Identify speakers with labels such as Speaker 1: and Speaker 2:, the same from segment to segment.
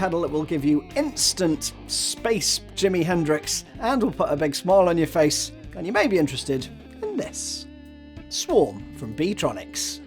Speaker 1: pedal that will give you instant space Jimi Hendrix and will put a big smile on your face, then you may be interested in this. Swarm from Beetronics.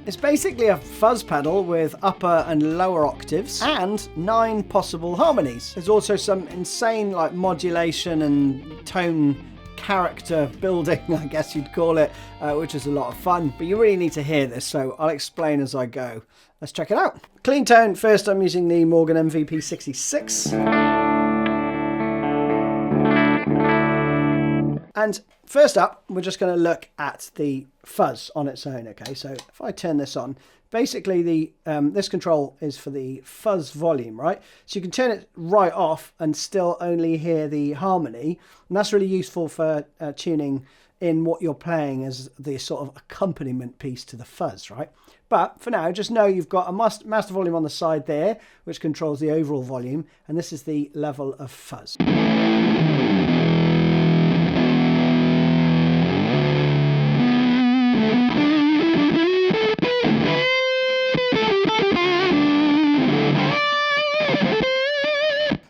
Speaker 1: It's basically a fuzz pedal with upper and lower octaves and 9 possible harmonies. There's also some insane like modulation and tone character building, I guess you'd call it, which is a lot of fun. But you really need to hear this, so I'll explain as I go. Let's check it out. Clean tone. First I'm using the Morgan MVP 66. And first up, we're just going to look at the fuzz on its own, okay? So if I turn this on, basically the this control is for the fuzz volume, right? So you can turn it right off and still only hear the harmony. And that's really useful for tuning in what you're playing as the sort of accompaniment piece to the fuzz, right? But for now, just know you've got a master volume on the side there, which controls the overall volume. And this is the level of fuzz.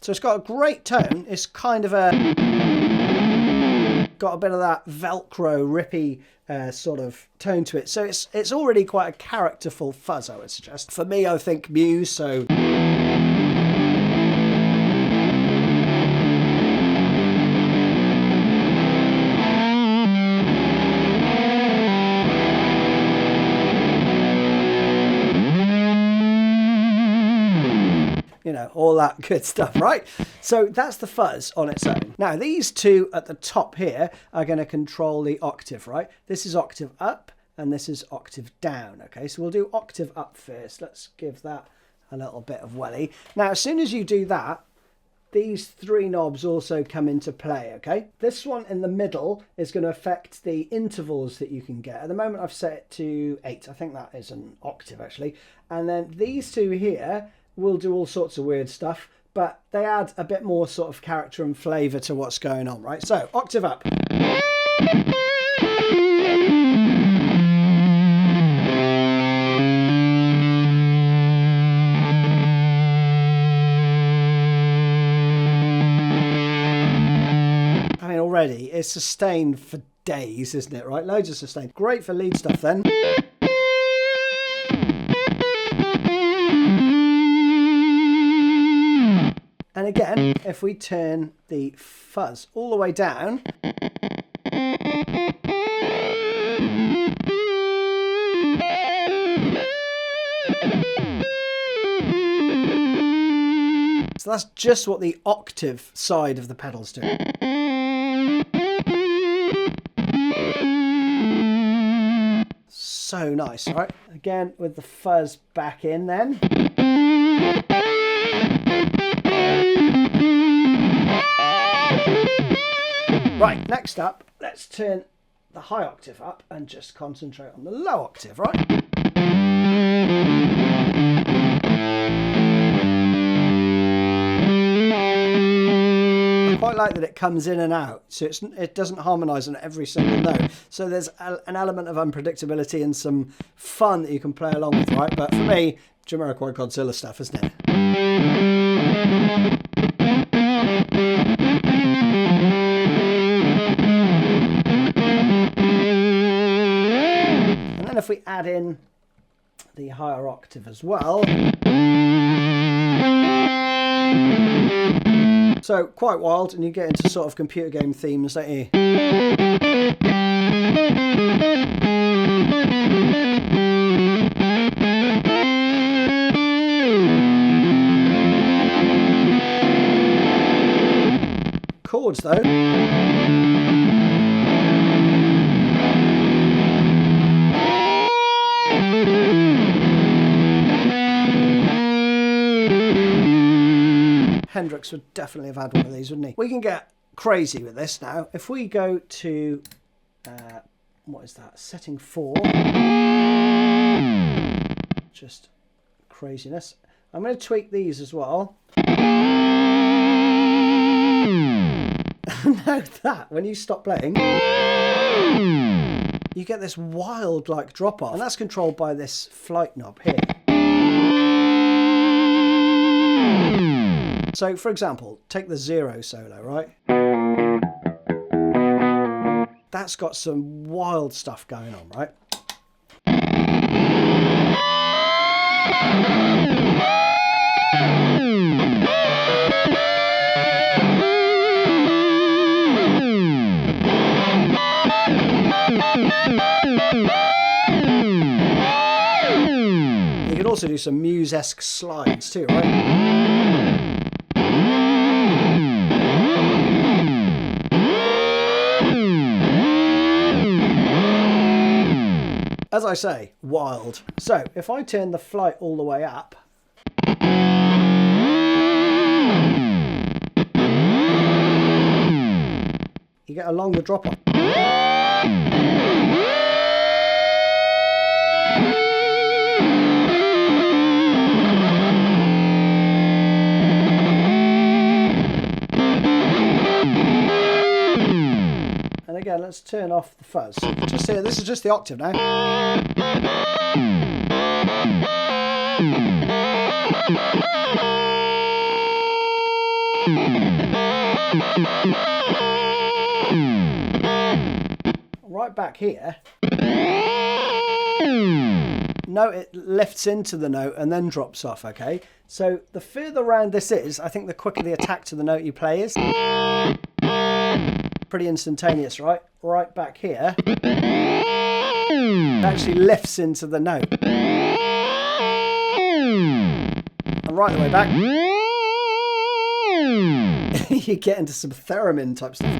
Speaker 1: So it's got a great tone. It's kind of got a bit of that Velcro rippy sort of tone to it. So it's already quite a characterful fuzz, I would suggest. For me, I think Muse, so... you know, all that good stuff, right? So that's the fuzz on its own. Now, these two at the top here are going to control the octave, right? This is octave up and this is octave down, okay? So we'll do octave up first. Let's give that a little bit of welly. Now, as soon as you do that, these 3 knobs also come into play, okay? This one in the middle is going to affect the intervals that you can get. At the moment, I've set it to 8. I think that is an octave, actually. And then these 2 here will do all sorts of weird stuff, but they add a bit more sort of character and flavour to what's going on, right? So, octave up. I mean, already, it's sustained for days, isn't it, right? Loads of sustained. Great for lead stuff then. And again, if we turn the fuzz all the way down, so that's just what the octave side of the pedals do. So nice, right? Again, with the fuzz back in then. Right, next up, let's turn the high octave up and just concentrate on the low octave, right? I quite like that it comes in and out, so it doesn't harmonise on every single note. So there's an element of unpredictability and some fun that you can play along with, right? But for me, Jamiroquai Godzilla stuff, isn't it? And then if we add in the higher octave as well. So quite wild, and you get into sort of computer game themes, don't you? Chords though. Hendrix would definitely have had one of these, wouldn't he? We can get crazy with this now. If we go to, what is that? Setting 4. Just craziness. I'm going to tweak these as well. Note that when you stop playing, you get this wild like drop off, and that's controlled by this flight knob here. So for example, take the 0 solo, right? That's got some wild stuff going on, right? You could also do some Muse-esque slides too, right? As I say, wild. So if I turn the flight all the way up, you get a longer drop off. And again, let's turn off the fuzz. So you can just hear this is just the octave now. Right back here, note it lifts into the note and then drops off, okay? So the further round this is, I think the quicker the attack to the note you play is. Pretty instantaneous, right? Right back here, it actually lifts into the note. And right the way back, you get into some theremin type stuff.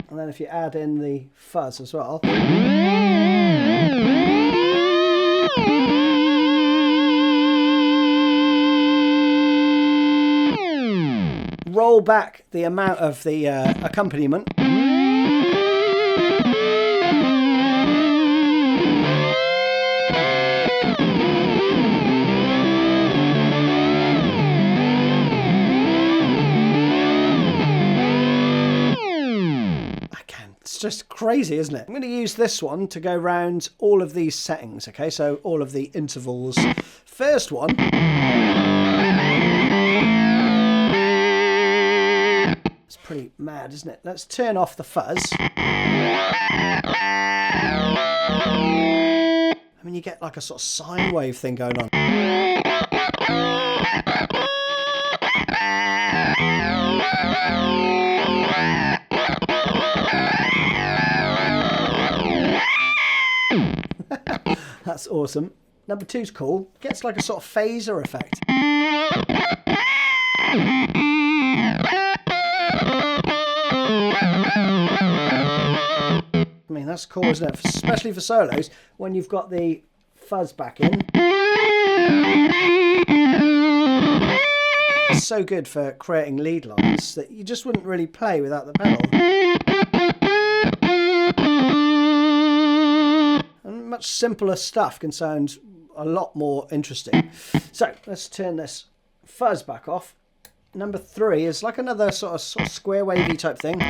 Speaker 1: And then if you add in the fuzz as well, roll back the amount of the accompaniment. It's just crazy, isn't it? I'm going to use this one to go round all of these settings, okay? So all of the intervals. First one. It's pretty mad, isn't it? Let's turn off the fuzz. I mean, you get like a sort of sine wave thing going on. That's awesome. Number 2's cool. Gets like a sort of phaser effect. I mean, that's cool, isn't it? Especially for solos, when you've got the fuzz back in. It's so good for creating lead lines that you just wouldn't really play without the pedal. And much simpler stuff can sound a lot more interesting. So let's turn this fuzz back off. Number 3 is like another sort of square wavy type thing.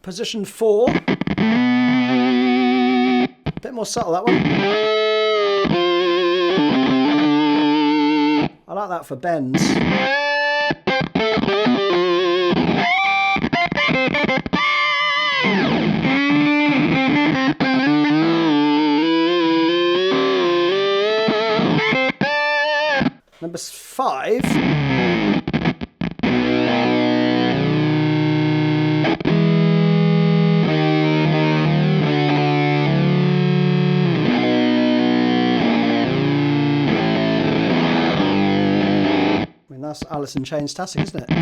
Speaker 1: Position 4. Bit more subtle, that one. I like that for bends. Number 5. That's Alice in Chains tastic, isn't it?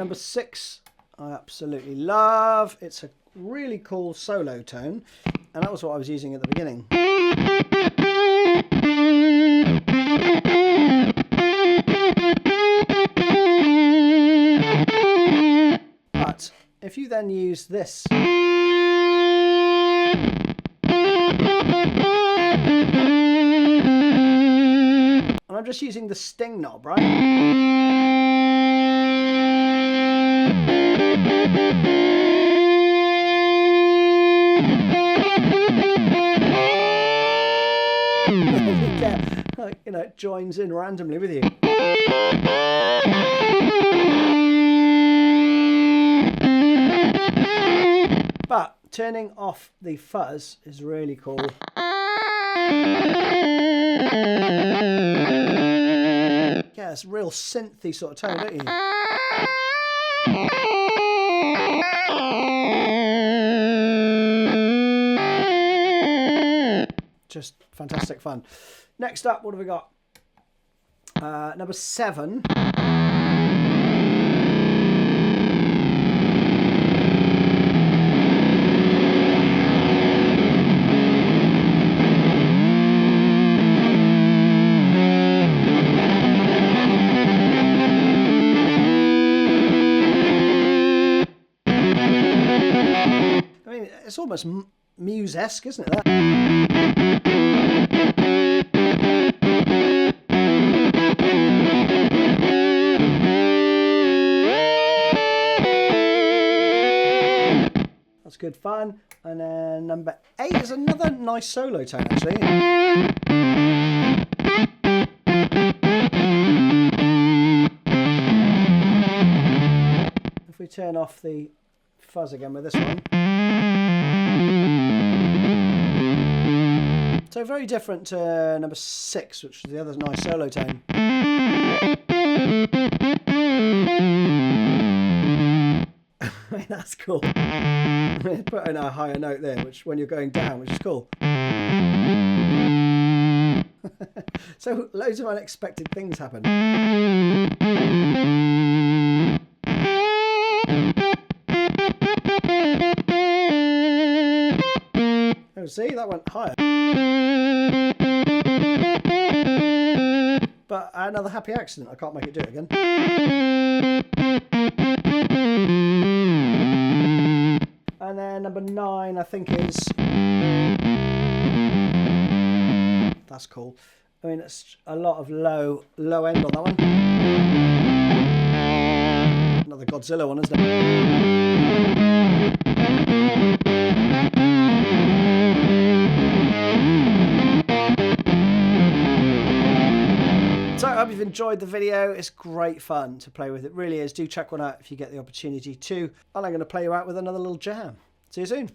Speaker 1: number 6, I absolutely love. It's a really cool solo tone, and that was what I was using at the beginning. But if you then use this, and I'm just using the sting knob, right? You know, it joins in randomly with you. But turning off the fuzz is really cool. Yeah, it's a real synthy sort of tone, don't you? Just fantastic fun. Next up, what have we got? Number 7. I mean, it's almost Muse-esque, isn't it? That? That's good fun. And then number 8 is another nice solo tone, actually. If we turn off the fuzz again with this one. So very different to number 6, which was the other nice solo tone. I mean, that's cool. Put in a higher note there, which when you're going down, which is cool. So loads of unexpected things happen. Oh, see, that went higher. But another happy accident. I can't make it do it again. And then number 9, I think, is... That's cool. I mean, it's a lot of low end on that one. Another Godzilla one, isn't it? So I hope you've enjoyed the video. It's great fun to play with. It really is. Do check one out if you get the opportunity to. And I'm going to play you out with another little jam. See you soon.